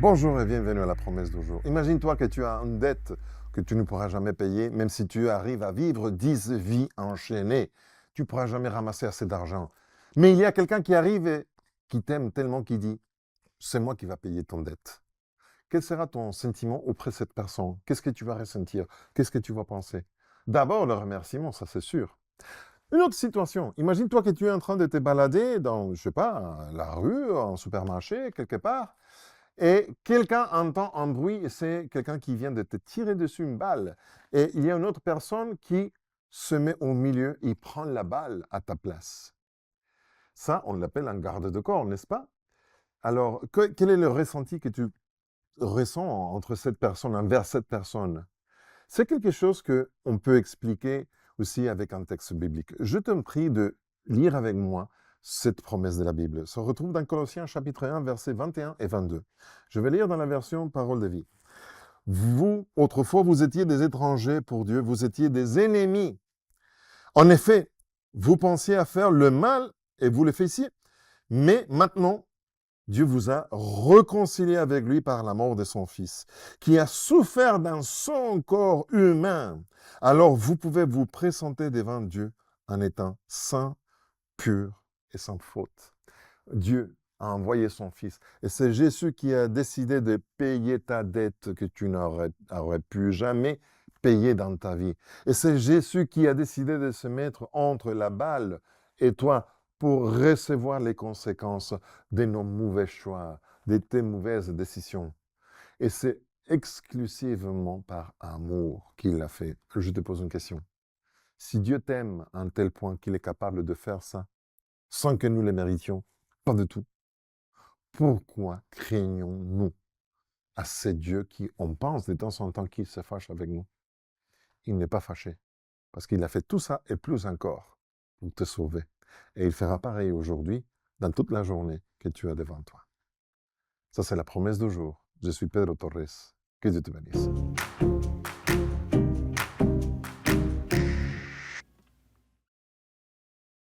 Bonjour et bienvenue à la promesse d'aujourd'hui. Imagine-toi que tu as une dette que tu ne pourras jamais payer, même si tu arrives à vivre 10 vies enchaînées. Tu ne pourras jamais ramasser assez d'argent. Mais il y a quelqu'un qui arrive et qui t'aime tellement qu'il dit, c'est moi qui va payer ton dette. Quel sera ton sentiment auprès de cette personne? Qu'est-ce que tu vas ressentir? Qu'est-ce que tu vas penser? D'abord, le remerciement, ça c'est sûr. Une autre situation, imagine-toi que tu es en train de te balader dans, je sais pas, la rue, en supermarché, quelque part, et quelqu'un entend un bruit, et c'est quelqu'un qui vient de te tirer dessus une balle. Et il y a une autre personne qui se met au milieu, il prend la balle à ta place. Ça, on l'appelle un garde de corps, n'est-ce pas? Alors, quel est le ressenti que tu ressens entre cette personne, envers cette personne? C'est quelque chose que on peut expliquer aussi avec un texte biblique. Je te prie de lire avec moi cette promesse de la Bible. Ça se retrouve dans Colossiens chapitre 1, versets 21 et 22. Je vais lire dans la version Parole de vie. Vous, autrefois, vous étiez des étrangers pour Dieu, vous étiez des ennemis. En effet, vous pensiez à faire le mal et vous le faissiez. Mais maintenant, Dieu vous a réconcilié avec lui par la mort de son Fils, qui a souffert dans son corps humain. Alors vous pouvez vous présenter devant Dieu en étant saint, pur et sans faute. Dieu a envoyé son Fils. Et c'est Jésus qui a décidé de payer ta dette que tu n'aurais pu jamais payer dans ta vie. Et c'est Jésus qui a décidé de se mettre entre la balle et toi pour recevoir les conséquences de nos mauvais choix, de tes mauvaises décisions. Et c'est exclusivement par amour qu'il l'a fait. Je te pose une question. Si Dieu t'aime à un tel point qu'il est capable de faire ça, sans que nous le méritions, pas du tout. Pourquoi craignons-nous à ce Dieu qui, on pense de temps en temps qu'il se fâche avec nous? Il n'est pas fâché, parce qu'il a fait tout ça et plus encore pour te sauver. Et il fera pareil aujourd'hui, dans toute la journée que tu as devant toi. Ça, c'est la promesse du jour. Je suis Pedro Torres. Que Dieu te bénisse.